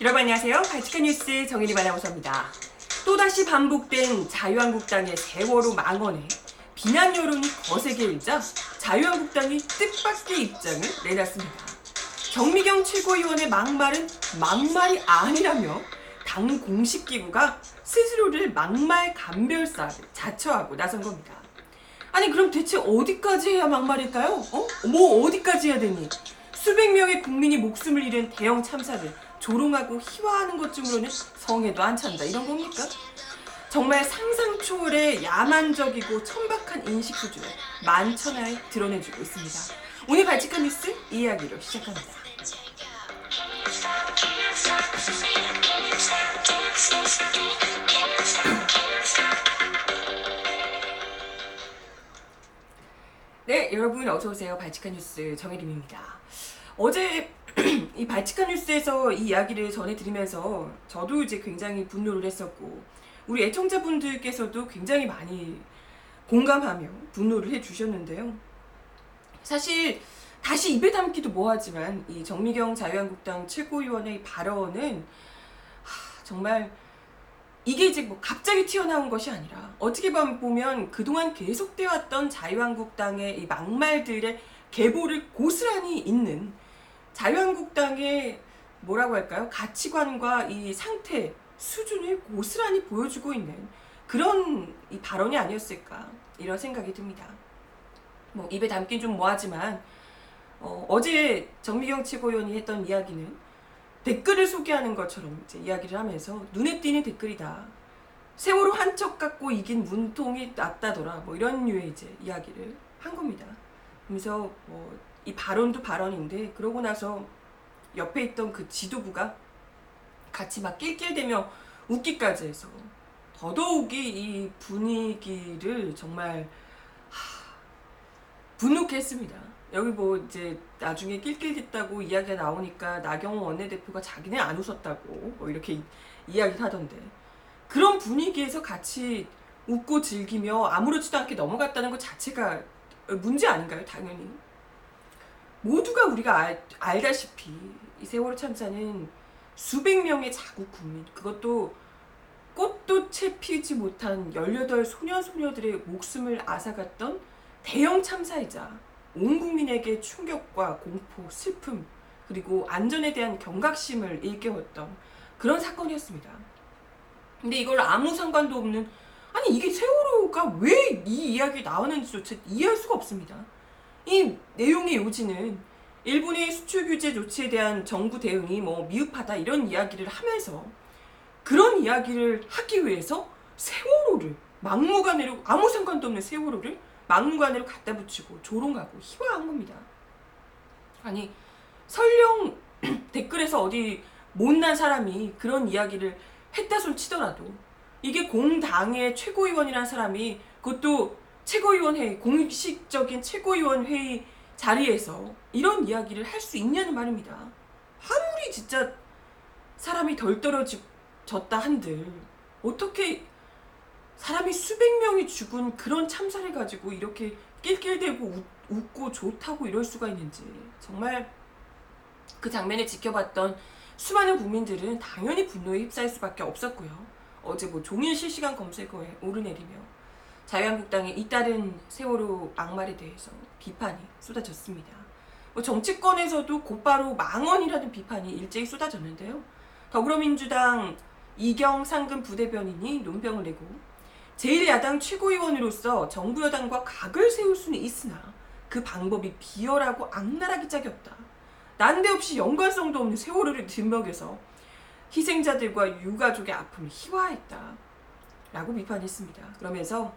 여러분 안녕하세요. 발칙한 뉴스 정혜림 아나운서입니다. 또다시 반복된 자유한국당의 세월호 망언에 비난 여론이 거세게 일자 자유한국당이 뜻밖의 입장을 내놨습니다. 정미경 최고위원의 막말은 막말이 아니라며 당 공식 기구가 스스로를 막말 감별사를 자처하고 나선 겁니다. 아니 그럼 대체 어디까지 해야 막말일까요? 뭐 어디까지 해야 되니? 수백 명의 국민이 목숨을 잃은 대형 참사를 조롱하고 희화하는 것쯤으로는 성에도 안 찬다 이런 겁니까? 정말 상상 초월의 야만적이고 천박한 인식 수준을 만천하에 드러내주고 있습니다. 오늘 발칙한 뉴스 이야기로 시작합니다. 네, 여러분 어서오세요. 발칙한 뉴스 정혜림입니다. 어제 이 발칙한 뉴스에서 이 이야기를 전해드리면서 저도 이제 굉장히 분노를 했었고 우리 애청자분들께서도 굉장히 많이 공감하며 분노를 해주셨는데요. 사실 다시 입에 담기도 뭐하지만 이 정미경 자유한국당 최고위원의 발언은 정말 이게 이제 뭐 갑자기 튀어나온 것이 아니라 어떻게 보면 그동안 계속되어 왔던 자유한국당의 이 막말들의 계보를 고스란히 잇는 자유한국당의 뭐라고 할까요? 가치관과 이 상태, 수준을 고스란히 보여주고 있는 그런 이 발언이 아니었을까 이런 생각이 듭니다. 뭐 입에 담긴 좀 뭐하지만 어제 정미경 최고위원이 했던 이야기는 댓글을 소개하는 것처럼 이제 이야기를 하면서 눈에 띄는 댓글이다. 세월호 한 척 갖고 이긴 문통이 낫다더라. 뭐 이런 류의 이제 이야기를 한 겁니다. 그래서 이 발언도 발언인데 그러고 나서 옆에 있던 그 지도부가 같이 막 낄낄대며 웃기까지 해서 더더욱이 이 분위기를 정말 분노케 했습니다. 여기 뭐 이제 나중에 낄낄댔다고 이야기가 나오니까 나경원 원내대표가 자기네 안 웃었다고 뭐 이렇게 이야기를 하던데 그런 분위기에서 같이 웃고 즐기며 아무렇지도 않게 넘어갔다는 것 자체가 문제 아닌가요? 당연히. 모두가 우리가 알다시피 이 세월호 참사는 수백 명의 자국 국민 그것도 꽃도 채 피지 못한 18 소녀들의 목숨을 앗아갔던 대형 참사이자 온 국민에게 충격과 공포, 슬픔 그리고 안전에 대한 경각심을 일깨웠던 그런 사건이었습니다. 근데 이걸 아무 상관도 없는 아니 이게 세월호가 왜 이 이야기 나오는지조차 이해할 수가 없습니다. 이 내용의 요지는 일본의 수출 규제 조치에 대한 정부 대응이 뭐 미흡하다 이런 이야기를 하면서 그런 이야기를 하기 위해서 세월호를 막무가내로 아무 상관도 없는 세월호를 막무가내로 갖다 붙이고 조롱하고 희화한 겁니다. 아니 설령 댓글에서 어디 못난 사람이 그런 이야기를 했다 손 치더라도 이게 공당의 최고위원이라는 사람이 그것도 최고위원 회의 공식적인 최고위원 회의 자리에서 이런 이야기를 할 수 있냐는 말입니다. 아무리 진짜 사람이 덜 떨어졌다 한들 어떻게 사람이 수백 명이 죽은 그런 참사를 가지고 이렇게 낄낄대고 웃고 좋다고 이럴 수가 있는지 정말 그 장면을 지켜봤던 수많은 국민들은 당연히 분노에 휩싸일 수밖에 없었고요. 어제 뭐 종일 실시간 검색어에 오르내리며 자유한국당의 잇따른 세월호 막말에 대해서 비판이 쏟아졌습니다. 뭐 정치권에서도 곧바로 망언이라는 비판이 일제히 쏟아졌는데요. 더불어민주당 이경 상근 부대변인이 논평을 내고 제1야당 최고위원으로서 정부 여당과 각을 세울 수는 있으나 그 방법이 비열하고 악랄하기 짝이 없다. 난데없이 연관성도 없는 세월호를 뒷먹여서 희생자들과 유가족의 아픔을 희화했다. 라고 비판했습니다. 그러면서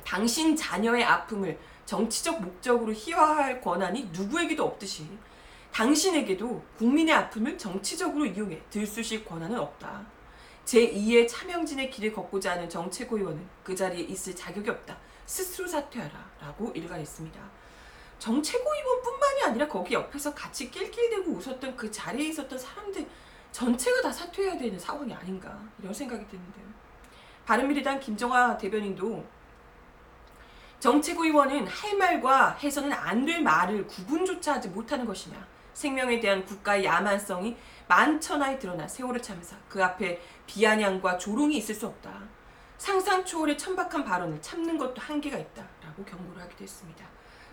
당신 자녀의 아픔을 정치적 목적으로 희화할 권한이 누구에게도 없듯이 당신에게도 국민의 아픔을 정치적으로 이용해 들쑤실 권한은 없다. 제2의 차명진의 길을 걷고자 하는 정 최고위원은 그 자리에 있을 자격이 없다. 스스로 사퇴하라. 라고 일갈했습니다. 정 최고위원뿐만이 아니라 거기 옆에서 같이 낄낄대고 웃었던 그 자리에 있었던 사람들 전체가 다 사퇴해야 되는 상황이 아닌가 이런 생각이 드는데요. 바른미래당 김정화 대변인도 정 최고위원은 할 말과 해서는 안 될 말을 구분조차 하지 못하는 것이냐 생명에 대한 국가의 야만성이 만천하에 드러나 세월호 참사 그 앞에 비아냥과 조롱이 있을 수 없다. 상상 초월의 천박한 발언을 참는 것도 한계가 있다라고 경고를 하기도 했습니다.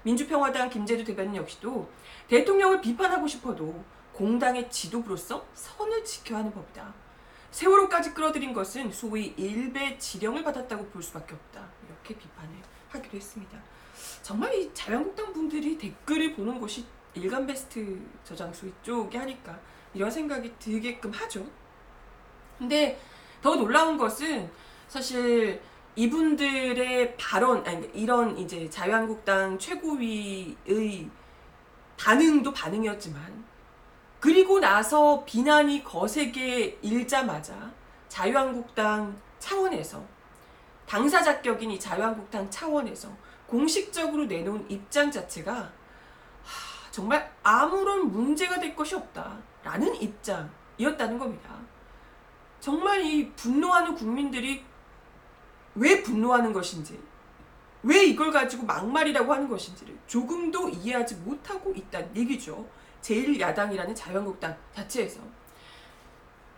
민주평화당 김재두 대변인 역시도 대통령을 비판하고 싶어도 공당의 지도부로서 선을 지켜야 하는 법이다. 세월호까지 끌어들인 것은 소위 일베 지령을 받았다고 볼 수밖에 없다. 이렇게 비판을 하기도 했습니다. 정말 이 자유한국당 분들이 댓글을 보는 곳이 일간베스트 저장소 이쪽에 하니까 이런 생각이 들게끔 하죠. 근데 더 놀라운 것은 사실 이분들의 발언, 아니 이런 이제 자유한국당 최고위의 반응도 반응이었지만 그리고 나서 비난이 거세게 일자마자 자유한국당 차원에서 당사자격인 이 자유한국당 차원에서 공식적으로 내놓은 입장 자체가 정말 아무런 문제가 될 것이 없다라는 입장이었다는 겁니다. 정말 이 분노하는 국민들이 왜 분노하는 것인지, 왜 이걸 가지고 막말이라고 하는 것인지를 조금도 이해하지 못하고 있다는 얘기죠. 제1야당이라는 자유한국당 자체에서.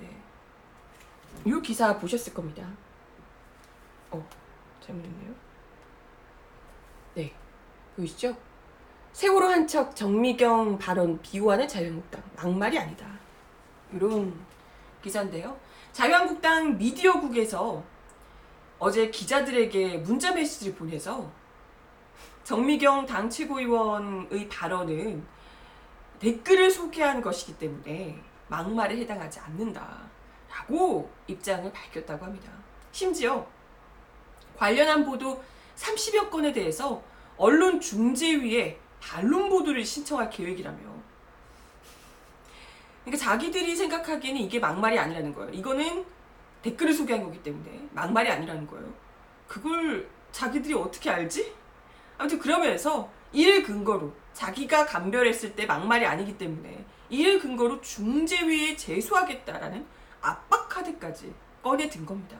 네. 이 기사 보셨을 겁니다. 잘못했네요. 네, 보이시죠? 세월호 한 척 정미경 발언 비호하는 자유한국당 막말이 아니다. 이런 기사인데요. 자유한국당 미디어국에서 어제 기자들에게 문자 메시지를 보내서 정미경 당 최고위원의 발언은 댓글을 소개한 것이기 때문에 막말에 해당하지 않는다라고 입장을 밝혔다고 합니다. 심지어 관련한 보도 30여 건에 대해서 언론중재위에 반론 보도를 신청할 계획이라며. 그러니까 자기들이 생각하기에는 이게 막말이 아니라는 거예요. 이거는 댓글을 소개한 거기 때문에 막말이 아니라는 거예요. 그걸 자기들이 어떻게 알지? 아무튼 그러면서 이를 근거로 자기가 감별했을 때 막말이 아니기 때문에 이를 근거로 중재위에 제소하겠다라는 압박 카드까지 꺼내든 겁니다.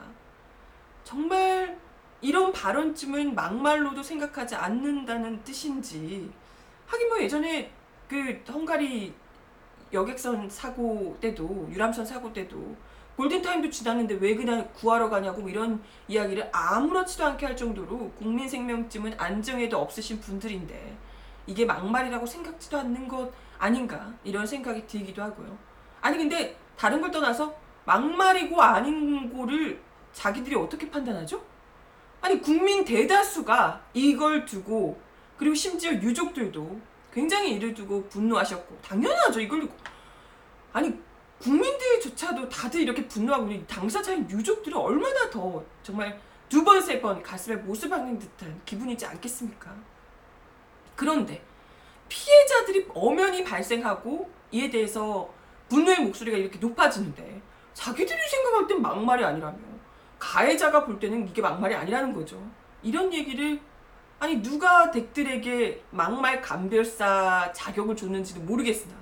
정말 이런 발언쯤은 막말로도 생각하지 않는다는 뜻인지. 하긴 뭐 예전에 그 헝가리 여객선 사고 때도, 유람선 사고 때도 골든타임도 지났는데 왜 그냥 구하러 가냐고 이런 이야기를 아무렇지도 않게 할 정도로 국민 생명쯤은 안정에도 없으신 분들인데 이게 막말이라고 생각지도 않는 것 아닌가 이런 생각이 들기도 하고요. 아니 근데 다른 걸 떠나서 막말이고 아닌 거를 자기들이 어떻게 판단하죠? 아니 국민 대다수가 이걸 두고, 그리고 심지어 유족들도 굉장히 이를 두고 분노하셨고, 당연하죠. 이걸 아니 국민들조차도 다들 이렇게 분노하고 당사자인 유족들은 얼마나 더 정말 두 번, 세 번 가슴에 못을 박는 듯한 기분이지 않겠습니까? 그런데 피해자들이 엄연히 발생하고 이에 대해서 분노의 목소리가 이렇게 높아지는데 자기들이 생각할 땐 막말이 아니라며, 가해자가 볼 때는 이게 막말이 아니라는 거죠. 이런 얘기를 아니 누가 덱들에게 막말 감별사 자격을 줬는지도 모르겠으나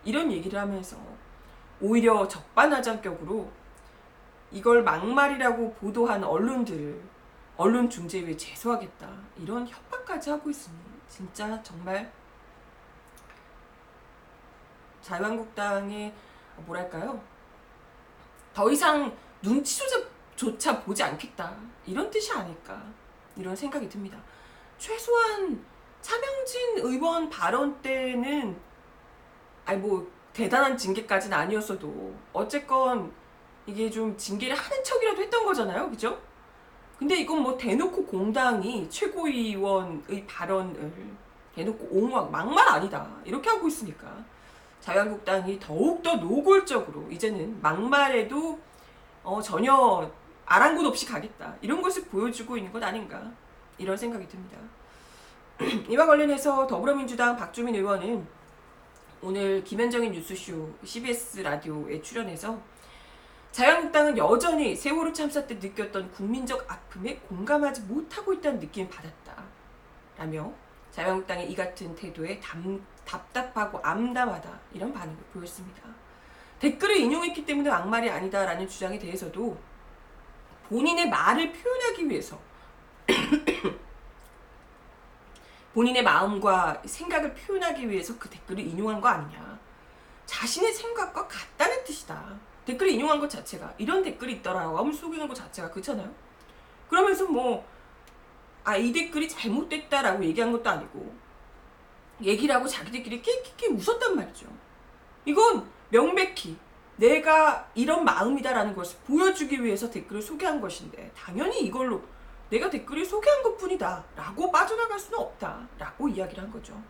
이런 얘기를 하면서 오히려 적반하장격으로 이걸 막말이라고 보도한 언론들을 언론중재위에 제소하겠다 이런 협박까지 하고 있으니 진짜 정말 자유한국당의 뭐랄까요, 더 이상 눈치조차 보지 않겠다 이런 뜻이 아닐까 이런 생각이 듭니다. 최소한 차명진 의원 발언 때는 아니 뭐 대단한 징계까지는 아니었어도 어쨌건 이게 좀 징계를 하는 척이라도 했던 거잖아요, 그죠? 근데 이건 뭐 대놓고 공당이 최고위원의 발언을 대놓고 옹호하고 막말 아니다 이렇게 하고 있으니까 자유한국당이 더욱더 노골적으로 이제는 막말에도 전혀 아랑곳 없이 가겠다 이런 것을 보여주고 있는 것 아닌가 이런 생각이 듭니다. 이와 관련해서 더불어민주당 박주민 의원은 오늘 김현정의 뉴스쇼 CBS 라디오에 출연해서 자유한국당은 여전히 세월호 참사 때 느꼈던 국민적 아픔에 공감하지 못하고 있다는 느낌을 받았다 라며 자유한국당의 이 같은 태도에 답답하고 암담하다 이런 반응을 보였습니다. 댓글을 인용했기 때문에 막말이 아니다라는 주장에 대해서도 본인의 말을 표현하기 위해서 본인의 마음과 생각을 표현하기 위해서 그 댓글을 인용한 거 아니냐 자신의 생각과 같다는 뜻이다. 댓글을 인용한 것 자체가 이런 댓글이 있더라고 하면 소개한 것 자체가 그렇잖아요. 그러면서 뭐 이 댓글이 잘못됐다라고 얘기한 것도 아니고 얘기를 하고 자기들끼리 끽끽 웃었단 말이죠. 이건 명백히 내가 이런 마음이다라는 것을 보여주기 위해서 댓글을 소개한 것인데 당연히 이걸로 내가 댓글을 소개한 것뿐이다 라고 빠져나갈 수는 없다 라고 이야기를 한 거죠.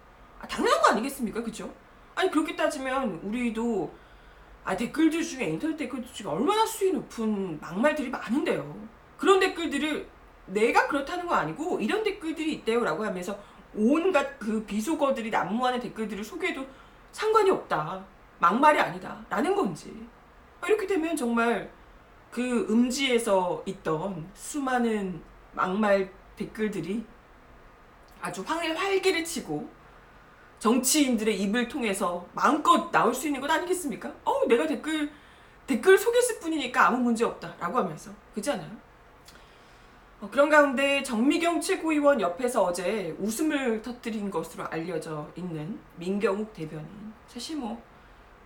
당연한 거 아니겠습니까? 그죠? 아니 그렇게 따지면 우리도 댓글들 중에 인터넷 댓글들 중에 얼마나 수위 높은 막말들이 많은데요. 그런 댓글들을 내가 그렇다는 거 아니고 이런 댓글들이 있대요 라고 하면서 온갖 그 비속어들이 난무하는 댓글들을 소개해도 상관이 없다. 막말이 아니다. 라는 건지. 이렇게 되면 정말 그 음지에서 있던 수많은 막말 댓글들이 아주 활기를 치고 정치인들의 입을 통해서 마음껏 나올 수 있는 것 아니겠습니까? 내가 댓글 소개했을 뿐이니까 아무 문제 없다. 라고 하면서. 그렇지 않아요? 그런 가운데 정미경 최고위원 옆에서 어제 웃음을 터뜨린 것으로 알려져 있는 민경욱 대변인. 사실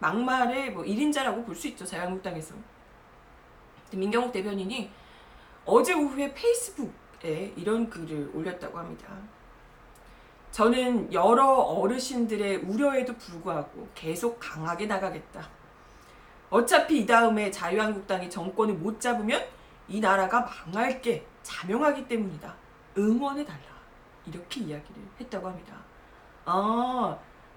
막말의 1인자라고 볼 수 있죠. 자유한국당에서. 민경욱 대변인이 어제 오후에 페이스북에 이런 글을 올렸다고 합니다. 저는 여러 어르신들의 우려에도 불구하고 계속 강하게 나가겠다. 어차피 이 다음에 자유한국당이 정권을 못 잡으면 이 나라가 망할 게 자명하기 때문이다. 응원해달라. 이렇게 이야기를 했다고 합니다.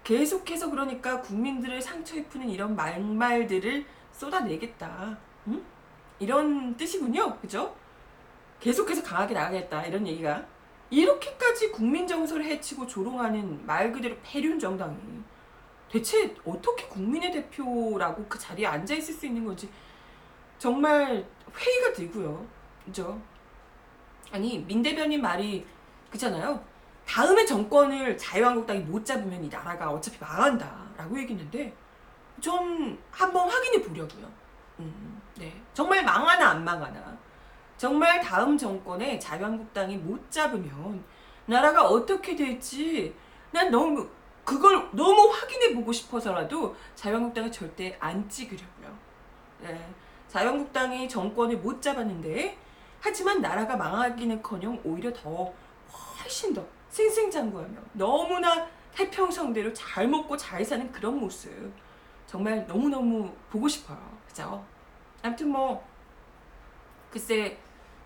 계속해서 그러니까 국민들을 상처 입히는 이런 막말들을 쏟아내겠다. 응? 이런 뜻이군요. 그죠? 계속해서 강하게 나가겠다. 이런 얘기가. 이렇게까지 국민 정서를 해치고 조롱하는 말 그대로 폐륜 정당이 대체 어떻게 국민의 대표라고 그 자리에 앉아있을 수 있는 건지 정말 회의가 들고요. 그죠? 아니 민 대변인 말이 그잖아요. 다음에 정권을 자유한국당이 못 잡으면 이 나라가 어차피 망한다 라고 얘기했는데 전 한번 확인해 보려고요. 네. 정말 망하나 안 망하나. 정말 다음 정권에 자유한국당이 못 잡으면 나라가 어떻게 될지 난 그걸 너무 확인해 보고 싶어서라도 자유한국당을 절대 안 찍으려고요. 네. 자유한국당이 정권을 못 잡았는데 하지만 나라가 망하기는커녕 오히려 더 훨씬 더 승승장구하며 너무나 태평성대로 잘 먹고 잘 사는 그런 모습 정말 너무너무 보고 싶어요. 그죠? 아무튼 글쎄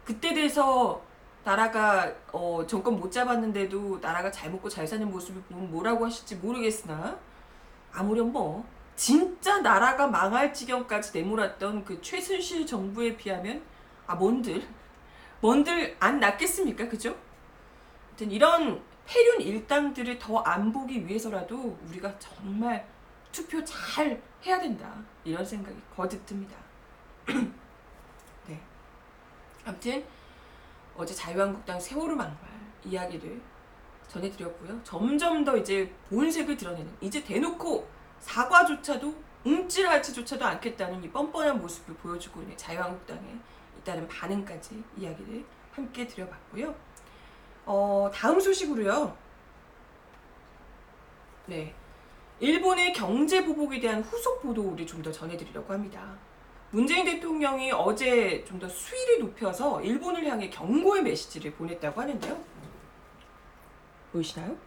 그때 돼서 나라가 정권 못 잡았는데도 나라가 잘 먹고 잘 사는 모습을 보면 뭐라고 하실지 모르겠으나 아무렴 진짜 나라가 망할 지경까지 내몰았던 그 최순실 정부에 비하면 뭔들 안 낫겠습니까? 그죠? 아무튼 이런 폐륜 일당들을 더 안 보기 위해서라도 우리가 정말 투표 잘 해야 된다. 이런 생각이 거듭 듭니다. 네. 아무튼 어제 자유한국당 세월호 막말 이야기를 전해드렸고요. 점점 더 이제 본색을 드러내는 이제 대놓고 사과조차도 움찔할지조차도 않겠다는 이 뻔뻔한 모습을 보여주고 있는 자유한국당의 잇따른 반응까지 이야기를 함께 드려봤고요. 다음 소식으로요. 네, 일본의 경제 보복에 대한 후속 보도를 좀 더 전해드리려고 합니다. 문재인 대통령이 어제 좀 더 수위를 높여서 일본을 향해 경고의 메시지를 보냈다고 하는데요. 보이시나요?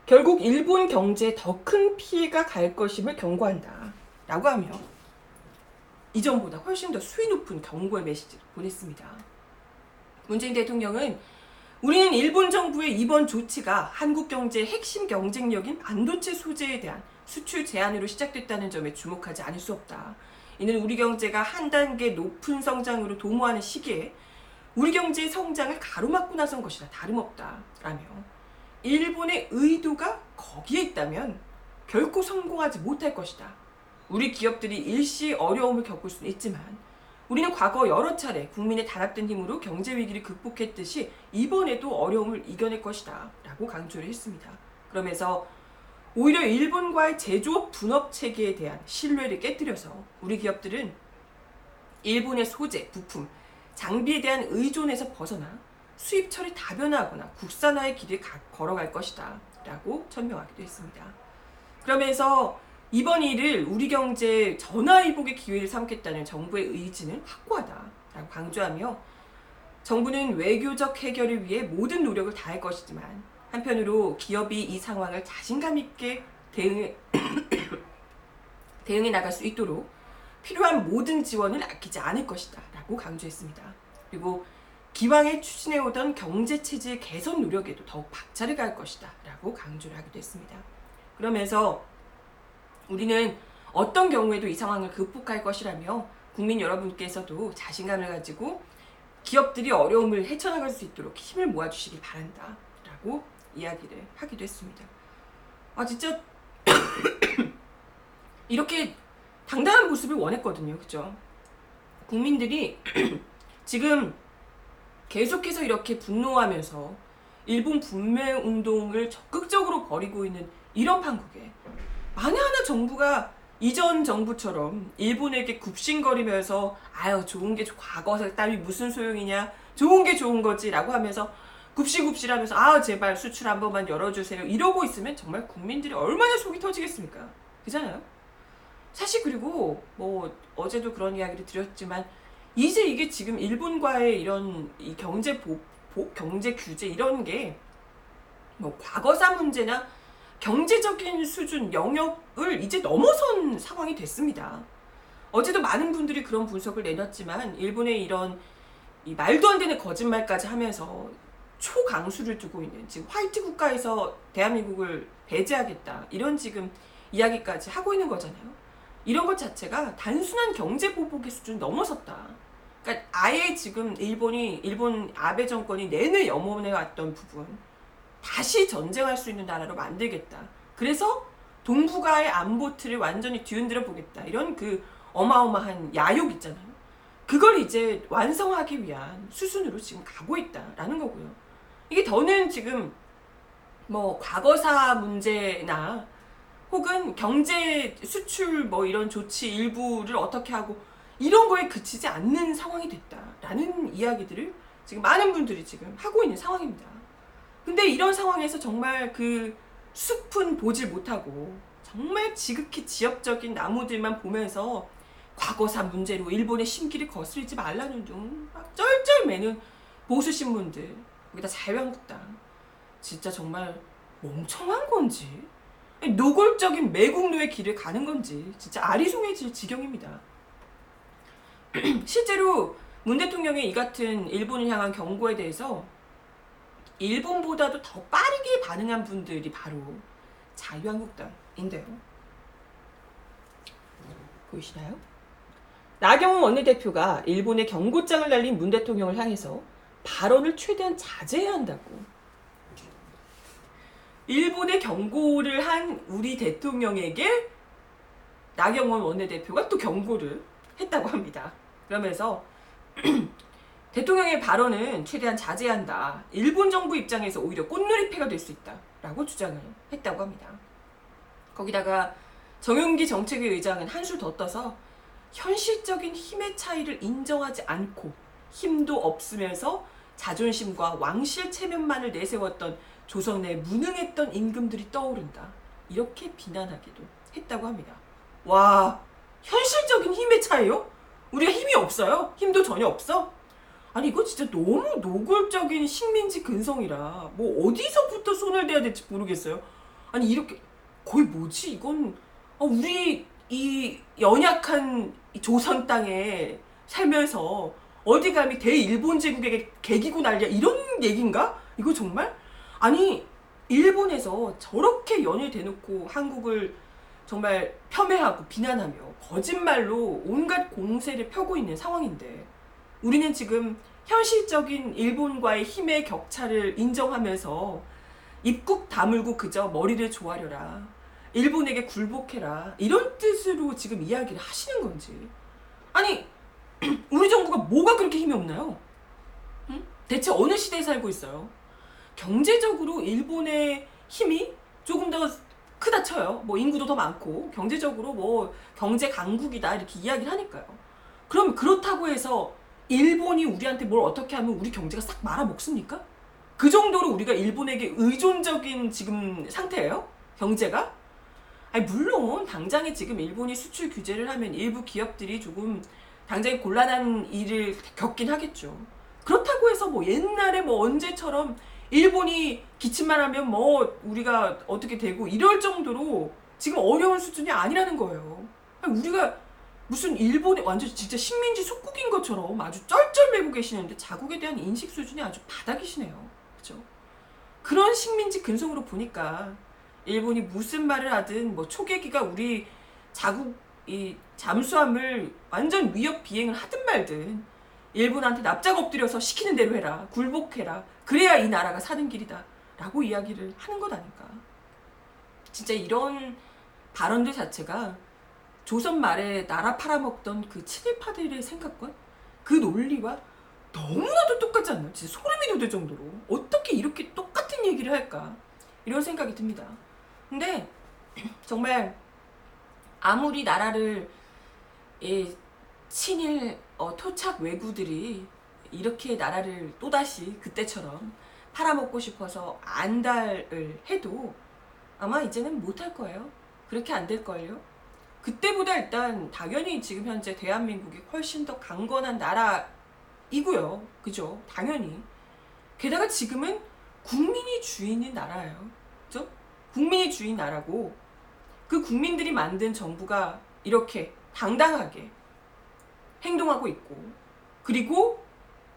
결국 일본 경제에 더 큰 피해가 갈 것임을 경고한다 라고 하며 이전보다 훨씬 더 수위 높은 경고의 메시지를 보냈습니다. 문재인 대통령은 우리는 일본 정부의 이번 조치가 한국 경제의 핵심 경쟁력인 반도체 소재에 대한 수출 제한으로 시작됐다는 점에 주목하지 않을 수 없다. 이는 우리 경제가 한 단계 높은 성장으로 도모하는 시기에 우리 경제의 성장을 가로막고 나선 것이나 다름없다 라며 일본의 의도가 거기에 있다면 결코 성공하지 못할 것이다. 우리 기업들이 일시 어려움을 겪을 수는 있지만 우리는 과거 여러 차례 국민의 단합된 힘으로 경제 위기를 극복했듯이 이번에도 어려움을 이겨낼 것이다 라고 강조를 했습니다. 그러면서 오히려 일본과의 제조업 분업 체계에 대한 신뢰를 깨뜨려서 우리 기업들은 일본의 소재, 부품, 장비에 대한 의존에서 벗어나 수입처를 다변화하거나 국산화의 길을 걸어갈 것이다 라고 천명하기도 했습니다. 그러면서 이번 일을 우리 경제 전화위복의 기회를 삼겠다는 정부의 의지는 확고하다라고 강조하며 정부는 외교적 해결을 위해 모든 노력을 다할 것이지만 한편으로 기업이 이 상황을 자신감 있게 대응해 나갈 수 있도록 필요한 모든 지원을 아끼지 않을 것이다 라고 강조했습니다. 그리고 기왕에 추진해오던 경제체제 개선 노력에도 더욱 박차를 가할 것이다 라고 강조를 하기도 했습니다. 그러면서 우리는 어떤 경우에도 이 상황을 극복할 것이라며 국민 여러분께서도 자신감을 가지고 기업들이 어려움을 헤쳐나갈 수 있도록 힘을 모아주시기 바란다 라고 이야기를 하기도 했습니다. 진짜 이렇게 당당한 모습을 원했거든요. 그죠? 국민들이 지금 계속해서 이렇게 분노하면서 일본 분매운동을 적극적으로 벌이고 있는 이런 판국에 만에 하나 정부가 이전 정부처럼 일본에게 굽신거리면서 아유 좋은 게 과거사 따위 무슨 소용이냐 좋은 게 좋은 거지 라고 하면서 굽실굽실하면서 제발 수출 한 번만 열어주세요 이러고 있으면 정말 국민들이 얼마나 속이 터지겠습니까? 그잖아요? 사실 그리고 어제도 그런 이야기를 드렸지만 이제 이게 지금 일본과의 이런 이 경제 경제 규제 이런 게 과거사 문제나 경제적인 수준, 영역을 이제 넘어선 상황이 됐습니다. 어제도 많은 분들이 그런 분석을 내놨지만 일본의 이런 이 말도 안 되는 거짓말까지 하면서 초강수를 두고 있는 지금 화이트 국가에서 대한민국을 배제하겠다 이런 지금 이야기까지 하고 있는 거잖아요. 이런 것 자체가 단순한 경제 보복의 수준 넘어섰다. 그러니까 아예 지금 일본 아베 정권이 내내 염원해왔던 부분 다시 전쟁할 수 있는 나라로 만들겠다. 그래서 동북아의 안보틀을 완전히 뒤흔들어 보겠다. 이런 그 어마어마한 야욕 있잖아요. 그걸 이제 완성하기 위한 수순으로 지금 가고 있다라는 거고요. 이게 더는 지금 과거사 문제나 혹은 경제 수출 이런 조치 일부를 어떻게 하고 이런 거에 그치지 않는 상황이 됐다라는 이야기들을 지금 많은 분들이 지금 하고 있는 상황입니다. 근데 이런 상황에서 정말 그 숲은 보질 못하고 정말 지극히 지역적인 나무들만 보면서 과거사 문제로 일본의 심기를 거스르지 말라는 둥 막 쩔쩔매는 보수 신문들, 거기다 자유한국당, 진짜 정말 멍청한 건지 노골적인 매국노의 길을 가는 건지 진짜 아리송해질 지경입니다. 실제로 문 대통령의 이 같은 일본을 향한 경고에 대해서 일본보다도 더 빠르게 반응한 분들이 바로 자유한국당인데요. 보이시나요? 나경원 원내대표가 일본에 경고장을 날린 문 대통령을 향해서 발언을 최대한 자제해야 한다고. 일본에 경고를 한 우리 대통령에게 나경원 원내대표가 또 경고를 했다고 합니다. 그러면서 대통령의 발언은 최대한 자제해야 한다. 일본 정부 입장에서 오히려 꽃놀이패가 될 수 있다라고 주장을 했다고 합니다. 거기다가 정용기 정책위 의장은 한술 더 떠서 현실적인 힘의 차이를 인정하지 않고 힘도 없으면서 자존심과 왕실 체면만을 내세웠던 조선의 무능했던 임금들이 떠오른다. 이렇게 비난하기도 했다고 합니다. 와, 현실적인 힘의 차이요? 우리가 힘이 없어요? 힘도 전혀 없어? 아니 이거 진짜 너무 노골적인 식민지 근성이라 어디서부터 손을 대야 될지 모르겠어요. 아니 이렇게 거의 뭐지 이건 우리 이 연약한 조선 땅에 살면서 어디 감히 대일본 제국에게 개기고 난리야 이런 얘기인가? 이거 정말? 아니 일본에서 저렇게 연일 대놓고 한국을 정말 폄훼하고 비난하며 거짓말로 온갖 공세를 펴고 있는 상황인데 우리는 지금 현실적인 일본과의 힘의 격차를 인정하면서 입국 다물고 그저 머리를 조아려라. 일본에게 굴복해라. 이런 뜻으로 지금 이야기를 하시는 건지. 아니 우리 정부가 뭐가 그렇게 힘이 없나요? 응? 대체 어느 시대에 살고 있어요? 경제적으로 일본의 힘이 조금 더 크다 쳐요. 인구도 더 많고 경제적으로 경제 강국이다 이렇게 이야기를 하니까요. 그럼 그렇다고 해서 일본이 우리한테 뭘 어떻게 하면 우리 경제가 싹 말아먹습니까? 그 정도로 우리가 일본에게 의존적인 지금 상태예요? 경제가? 아니 물론 당장에 지금 일본이 수출 규제를 하면 일부 기업들이 조금 당장에 곤란한 일을 겪긴 하겠죠. 그렇다고 해서 뭐 옛날에 뭐 언제처럼 일본이 기침만 하면 뭐 우리가 어떻게 되고 이럴 정도로 지금 어려운 수준이 아니라는 거예요. 아니 우리가 무슨 일본이 완전 진짜 식민지 속국인 것처럼 아주 쩔쩔매고 계시는데 자국에 대한 인식 수준이 아주 바닥이시네요. 그죠? 그런 식민지 근성으로 보니까 일본이 무슨 말을 하든 뭐 초계기가 우리 자국 이 잠수함을 완전 위협 비행을 하든 말든 일본한테 납작 엎드려서 시키는 대로 해라. 굴복해라. 그래야 이 나라가 사는 길이다. 라고 이야기를 하는 것 아닐까. 진짜 이런 발언들 자체가 조선 말에 나라 팔아먹던 그 친일파들의 생각과 그 논리와 너무나도 똑같지 않나요? 진짜 소름이 돋을 정도로 어떻게 이렇게 똑같은 얘기를 할까 이런 생각이 듭니다. 근데 정말 아무리 나라를 친일 토착 왜구들이 이렇게 나라를 또다시 그때처럼 팔아먹고 싶어서 안달을 해도 아마 이제는 못할 거예요. 그렇게 안 될걸요. 그때보다 일단 당연히 지금 현재 대한민국이 훨씬 더 강건한 나라이고요. 그죠? 당연히. 게다가 지금은 국민이 주인인 나라예요. 그죠? 국민이 주인 나라고 그 국민들이 만든 정부가 이렇게 당당하게 행동하고 있고 그리고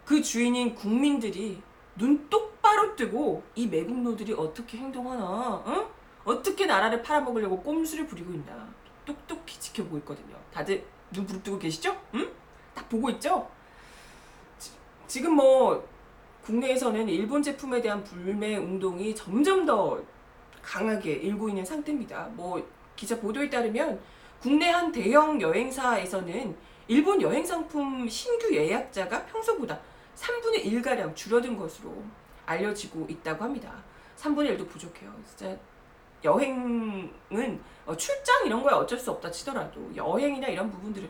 그 주인인 국민들이 눈 똑바로 뜨고 이 매국노들이 어떻게 행동하나 응? 어떻게 나라를 팔아먹으려고 꼼수를 부리고 있나 똑똑히 지켜보고 있거든요. 다들 눈 부릅뜨고 계시죠? 응? 딱 보고 있죠? 지금 뭐 국내에서는 일본 제품에 대한 불매 운동이 점점 더 강하게 일고 있는 상태입니다. 뭐 기자 보도에 따르면 국내 한 대형 여행사에서는 일본 여행 상품 신규 예약자가 평소보다 3분의 1가량 줄어든 것으로 알려지고 있다고 합니다. 3분의 1도 부족해요. 진짜 여행은 출장 이런 거야 어쩔 수 없다 치더라도 여행이나 이런 부분들은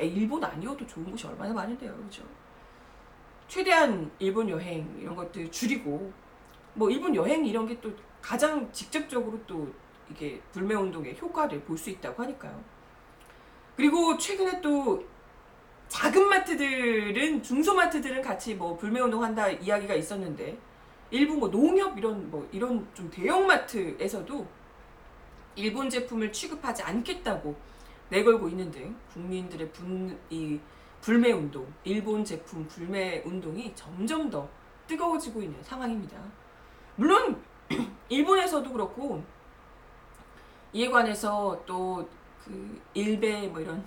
일본 아니어도 좋은 곳이 얼마나 많은데요. 그죠? 최대한 일본 여행 이런 것들 줄이고 뭐 일본 여행 이런 게 또 가장 직접적으로 또 이게 불매운동의 효과를 볼 수 있다고 하니까요. 그리고 최근에 또 작은 마트들은 중소마트들은 같이 뭐 불매운동 한다 이야기가 있었는데 일부 뭐 농협 이런 좀 대형마트에서도 일본 제품을 취급하지 않겠다고 내걸고 있는 등 국민들의 불매운동, 일본 제품 불매운동이 점점 더 뜨거워지고 있는 상황입니다. 물론 일본에서도 그렇고 이에 관해서 또 그 일베 뭐 이런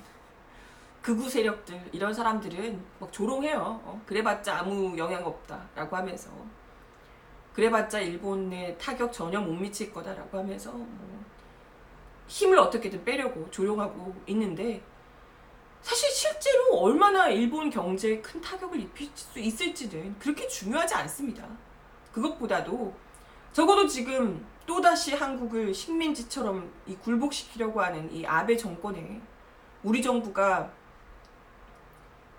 극우 세력들 이런 사람들은 막 조롱해요. 그래봤자 아무 영향 없다라고 하면서 그래봤자 일본에 타격 전혀 못 미칠 거다라고 하면서 뭐 힘을 어떻게든 빼려고 조롱하고 있는데 사실 실제로 얼마나 일본 경제에 큰 타격을 입힐 수 있을지는 그렇게 중요하지 않습니다. 그것보다도 적어도 지금 또다시 한국을 식민지처럼 굴복시키려고 하는 이 아베 정권에 우리 정부가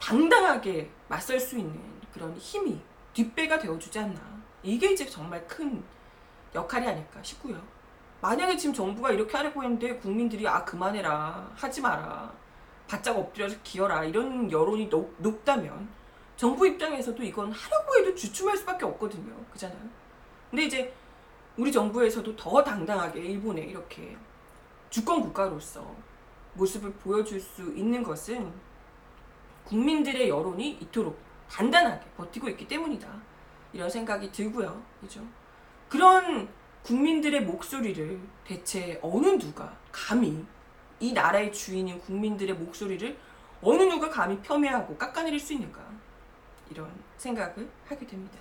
당당하게 맞설 수 있는 그런 힘이 뒷배가 되어주지 않나. 이게 이제 정말 큰 역할이 아닐까 싶고요. 만약에 지금 정부가 이렇게 하려고 했는데 국민들이 그만해라 하지 마라 바짝 엎드려서 기어라 이런 여론이 높다면 정부 입장에서도 이건 하려고 해도 주춤할 수밖에 없거든요. 그잖아요. 근데 이제 우리 정부에서도 더 당당하게 일본에 이렇게 주권 국가로서 모습을 보여줄 수 있는 것은 국민들의 여론이 이토록 단단하게 버티고 있기 때문이다. 이런 생각이 들고요. 그죠? 그런 국민들의 목소리를 대체 어느 누가 감히 이 나라의 주인인 국민들의 목소리를 어느 누가 감히 폄훼하고 깎아내릴 수 있는가 이런 생각을 하게 됩니다.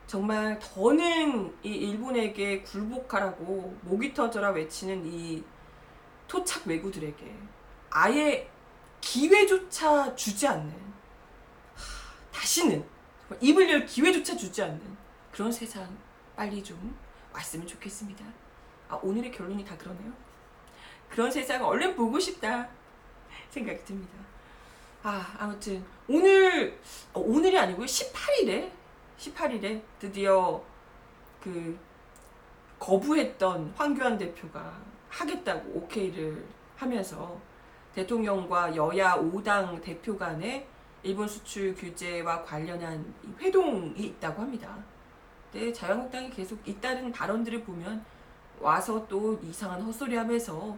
정말 더는 이 일본에게 굴복하라고 목이 터져라 외치는 이 토착 왜구들에게 아예 기회조차 주지 않는 다시는 입을 열 기회조차 주지 않는 그런 세상 빨리 좀 왔으면 좋겠습니다. 오늘의 결론이 다 그러네요. 그런 세상 얼른 보고 싶다 생각이 듭니다. 아무튼 오늘이 아니고요. 18일에 드디어 그 거부했던 황교안 대표가 하겠다고 오케이를 하면서 대통령과 여야 5당 대표 간에 일본 수출 규제와 관련한 회동이 있다고 합니다. 근데 자유한국당이 계속 잇따른 발언들을 보면 와서 또 이상한 헛소리 하면서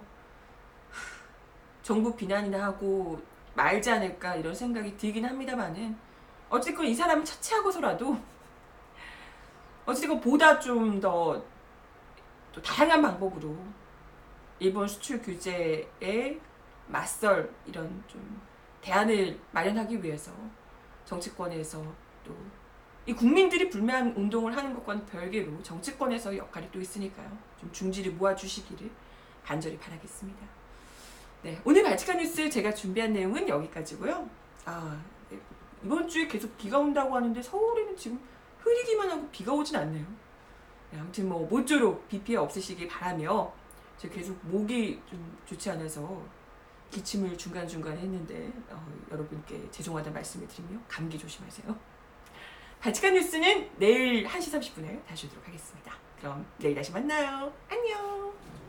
정부 비난이나 하고 말지 않을까 이런 생각이 들긴 합니다만은 어쨌건 이 사람은 차치하고서라도 어쨌건 보다 좀 더 또 다양한 방법으로 일본 수출 규제에 맞설 이런 좀 대안을 마련하기 위해서 정치권에서 또 이 국민들이 불만 운동을 하는 것과는 별개로 정치권에서 역할이 또 있으니까요. 좀 중지를 모아주시기를 간절히 바라겠습니다. 네, 오늘 발칙한 뉴스 제가 준비한 내용은 여기까지고요. 이번 주에 계속 비가 온다고 하는데 서울에는 지금 흐리기만 하고 비가 오진 않네요. 네, 아무튼 뭐 모쪼록 비 피해 없으시길 바라며 제가 계속 목이 좀 좋지 않아서 기침을 중간중간 했는데 여러분께 죄송하다는 말씀을 드리며 감기 조심하세요. 발칙한 뉴스는 내일 1시 30분에 다시 오도록 하겠습니다. 그럼 내일 다시 만나요. 안녕.